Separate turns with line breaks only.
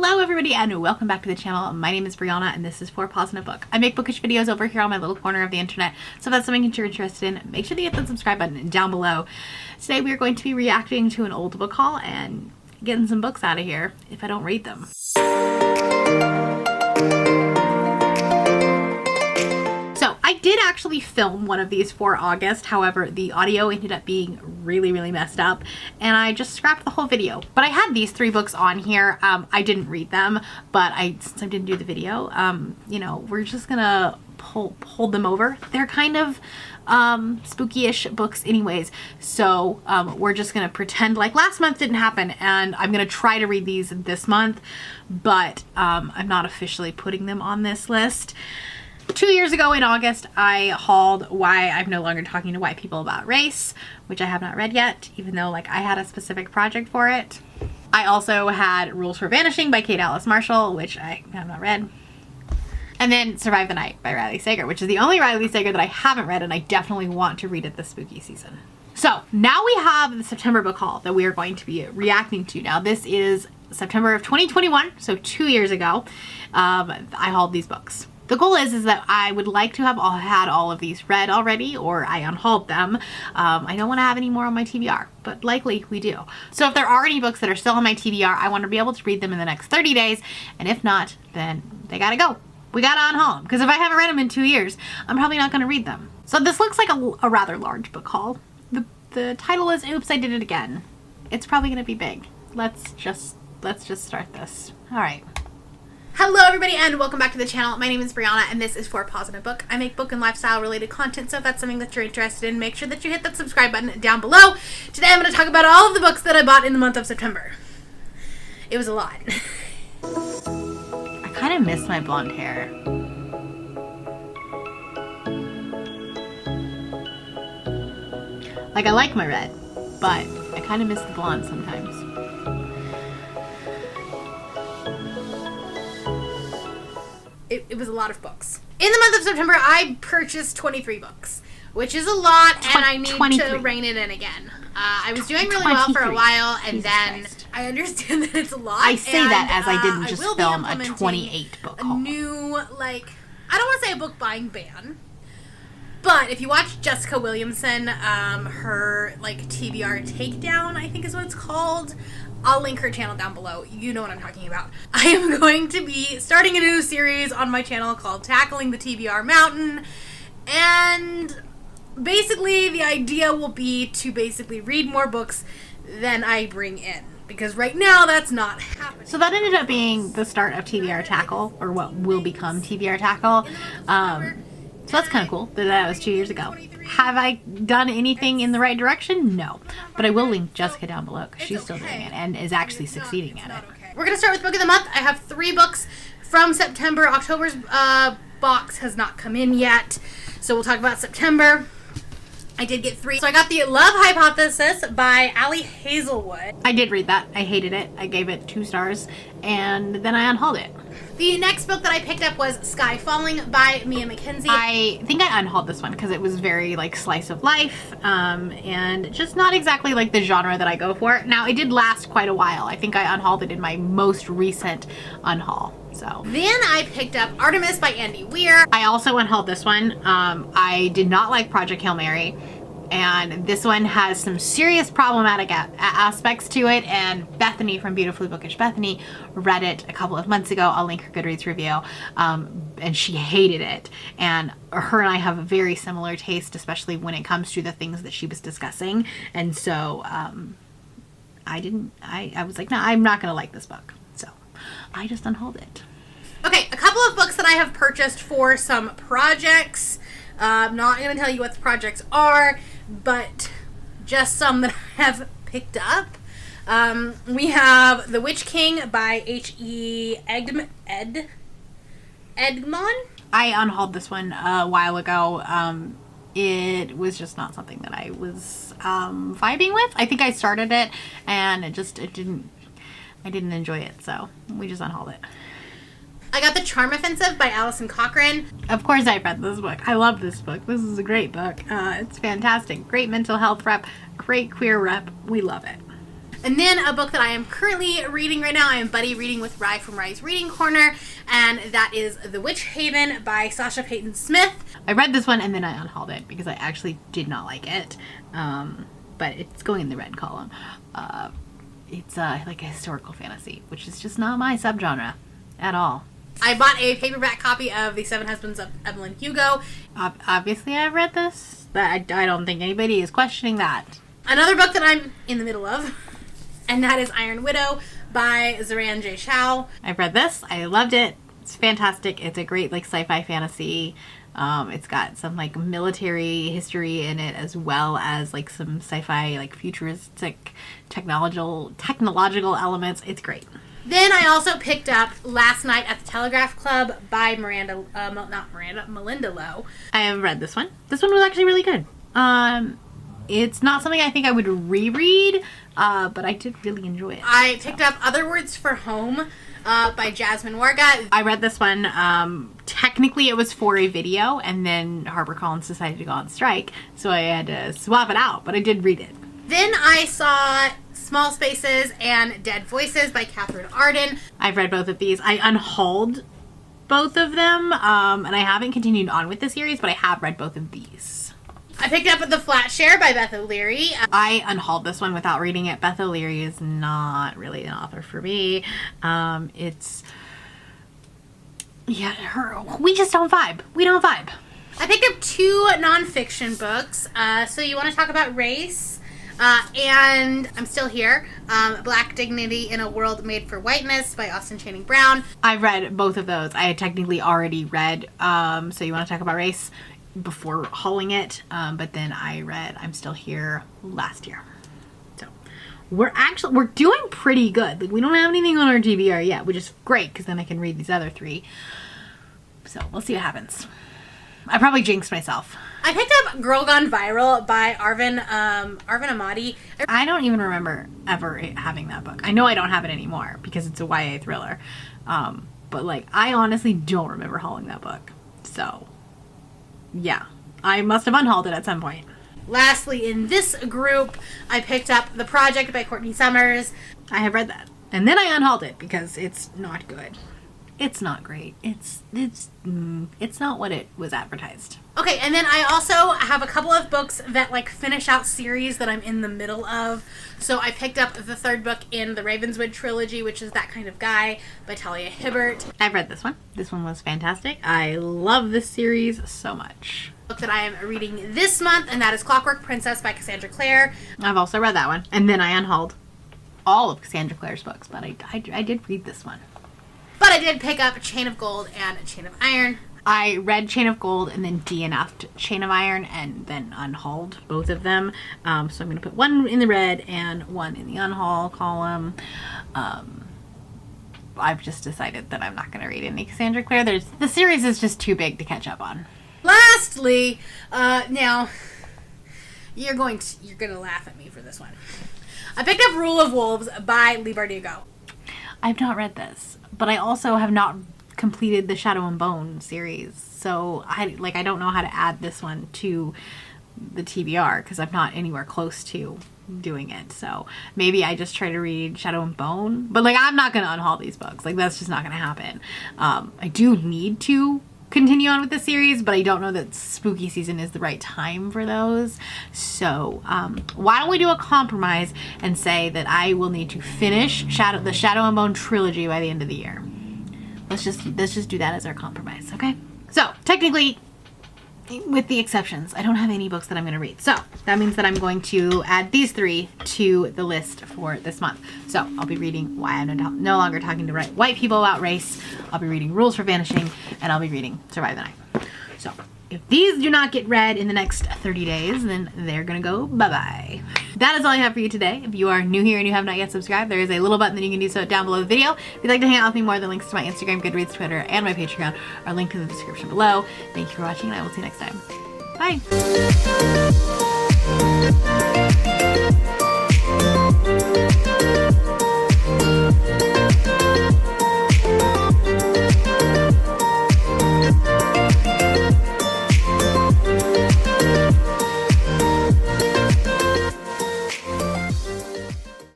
Hello everybody and welcome back to the channel. My name is Brianna and this is For Pause in a Book. I make bookish videos over here on my little corner of the internet, so if that's something that you're interested in, make sure to hit the subscribe button down below. Today we are going to be reacting to an old book haul and getting some books out of here if I don't read them. So I did actually film one of these for August, however the audio ended up being really messed up and I just scrapped the whole video. But I had these three books on here. I didn't read them, but since I didn't do the video, you know, we're just gonna hold them over. They're kind of spooky-ish books anyways, so we're just gonna pretend like last month didn't happen, and I'm gonna try to read these this month, but I'm not officially putting them on this list. 2 years ago in August, I hauled Why I'm No Longer Talking to White People About Race, which I have not read yet, even though like I had a specific project for it. I also had Rules for Vanishing by Kate Alice Marshall, which I have not read. And then Survive the Night by Riley Sager, which is the only Riley Sager that I haven't read and I definitely want to read it this spooky season. So now we have the September book haul that we are going to be reacting to. Now this is September of 2021, so 2 years ago, I hauled these books. The goal is that I would like to have had all of these read already, or I unhauled them. I don't want to have any more on my TBR, but likely we do. So if there are any books that are still on my TBR, I want to be able to read them in the next 30 days, and if not, then they gotta go. We gotta unhaul them, because if I haven't read them in 2 years, I'm probably not gonna read them. So this looks like a rather large book haul. The title is Oops, I Did It Again. It's probably gonna be big. Let's just start this. All right. Hello everybody and welcome back to the channel. My name is Brianna and this is For Pause in a Book. I make book and lifestyle related content, so if that's something that you're interested in, make sure that you hit that subscribe button down below. Today I'm going to talk about all of the books that I bought in the month of September. It was a lot. I kind of miss my blonde hair. Like I like my red, but I kind of miss the blonde sometimes. It was a lot of books. In the month of September, I purchased 23 books, which is a lot, and I need 23. To rein it in again. I was doing really well for a while, and Jesus then Christ. I understand that it's a lot. I say that as I didn't just film a 28 book haul. A new, like, I don't want to say a book buying ban, but if you watch Jessica Williamson, her, like, TBR takedown, I think is what it's called, I'll link her channel down below. You know what I'm talking about. I am going to be starting a new series on my channel called Tackling the TBR Mountain. And basically the idea will be to basically read more books than I bring in. Because right now that's not happening. So that ended up being the start of TBR Tackle, or what will become TBR Tackle. So that's kind of cool that was 2 years ago. Have I done anything in the right direction? No. But I will link Jessica down below because she's still doing it and is actually succeeding at it. We're going to start with Book of the Month. I have 3 books from September. October's box has not come in yet. So we'll talk about September. I did get 3. So I got The Love Hypothesis by Ali Hazelwood. I did read that. I hated it. I gave it 2 stars and then I unhauled it. The next book that I picked up was Sky Falling by Mia McKenzie. I think I unhauled this one because it was very like slice of life and just not exactly like the genre that I go for. Now it did last quite a while. I think I unhauled it in my most recent unhaul. So then I picked up Artemis by Andy Weir. I also unhauled this one. I did not like Project Hail Mary. And this one has some serious problematic aspects to it, and Bethany from Beautifully Bookish Bethany read it a couple of months ago. I'll link her Goodreads review, and she hated it. And her and I have a very similar taste, especially when it comes to the things that she was discussing. And so I was like, no, I'm not going to like this book. So I just unhauled it. Okay, a couple of books that I have purchased for some projects. I'm not going to tell you what the projects are, but just some that I have picked up. We have The Witch King by H.E. Egmont. I unhauled this one a while ago. It was just not something that I was vibing with. I think I started it and I didn't enjoy it, so we just unhauled it. I got The Charm Offensive by Alison Cochran. Of course I read this book. I love this book. This is a great book. It's fantastic. Great mental health rep. Great queer rep. We love it. And then a book that I am currently reading right now, I am buddy reading with Rye from Rye's Reading Corner, and that is The Witch Haven by Sasha Payton Smith.
I read this one and then I unhauled it because I actually did not like it, but it's going in the red column. It's like a historical fantasy, which is just not my subgenre at all.
I bought a paperback copy of The Seven Husbands of Evelyn Hugo.
Obviously I've read this, but I don't think anybody is questioning that.
Another book that I'm in the middle of, and that is Iron Widow by Zoran J. Shao.
I've read this. I loved it. It's fantastic. It's a great like sci-fi fantasy. It's got some like military history in it, as well as like some sci-fi like futuristic technological elements. It's great.
Then I also picked up Last Night at the Telegraph Club by Melinda Lowe.
I have read this one. This one was actually really good. It's not something I think I would reread, but I did really enjoy it.
I picked up Other Words for Home by Jasmine Warga.
I read this one. Technically it was for a video, and then HarperCollins decided to go on strike, so I had to swap it out, but I did read it.
Then I saw Small Spaces and Dead Voices by Catherine Arden.
I've read both of these. I unhauled both of them, and I haven't continued on with the series, but I have read both of these.
I picked up The Flat Share by Beth O'Leary.
I unhauled this one without reading it. Beth O'Leary is not really an author for me. We just don't vibe. We don't vibe.
I picked up 2 nonfiction books. So you want to talk about race? And I'm still here. Black Dignity in a World Made for Whiteness by Austin Channing Brown.
I read both of those. I had technically already read So You Want to Talk About Race before hauling it, but then I read I'm Still Here last year. So we're doing pretty good. Like, we don't have anything on our TBR yet, which is great because then I can read these other 3. So we'll see what happens. I probably jinxed myself.
I picked up Girl Gone Viral by Arvin Amati.
I don't even remember ever having that book. I know I don't have it anymore because it's a YA thriller. But like, I honestly don't remember hauling that book. So yeah, I must have unhauled it at some point.
Lastly, in this group, I picked up The Project by Courtney Summers.
I have read that. And then I unhauled it because it's not good. It's not great. It's not what it was advertised.
Okay, and then I also have a couple of books that like finish out series that I'm in the middle of. So I picked up the 3rd book in the Ravenswood trilogy, which is That Kind of Guy by Talia Hibbert.
I've read this one. This one was fantastic. I love this series so much.
Book that I am reading this month, and that is Clockwork Princess by Cassandra Clare.
I've also read that one. And then I unhauled all of Cassandra Clare's books, but I did read this one.
But I did pick up Chain of Gold and Chain of Iron.
I read Chain of Gold and then DNF'd Chain of Iron and then unhauled both of them. So I'm going to put one in the red and one in the unhaul column. I've just decided that I'm not going to read any Cassandra Clare. The series is just too big to catch up on.
Lastly, now you're going to laugh at me for this one. I picked up Rule of Wolves by Leigh Bardugo.
I've not read this, but I also have not completed the Shadow and Bone series, so I don't know how to add this one to the TBR because I'm not anywhere close to doing it. So maybe I just try to read Shadow and Bone, but like, I'm not gonna unhaul these books. Like, that's just not gonna happen. I do need to continue on with the series, but I don't know that spooky season is the right time for those. So why don't we do a compromise and say that I will need to finish the Shadow and Bone trilogy by the end of the year. Let's just do that as our compromise, okay? So technically, with the exceptions, I don't have any books that I'm going to read. So that means that I'm going to add these 3 to the list for this month. So I'll be reading Why I'm No Longer Talking to White People About Race. I'll be reading Rules for Vanishing, and I'll be reading Survive the Night. So if these do not get read in the next 30 days, then they're going to go bye-bye. That is all I have for you today. If you are new here and you have not yet subscribed, there is a little button that you can do so down below the video. If you'd like to hang out with me more, the links to my Instagram, Goodreads, Twitter, and my Patreon are linked in the description below. Thank you for watching, and I will see you next time. Bye!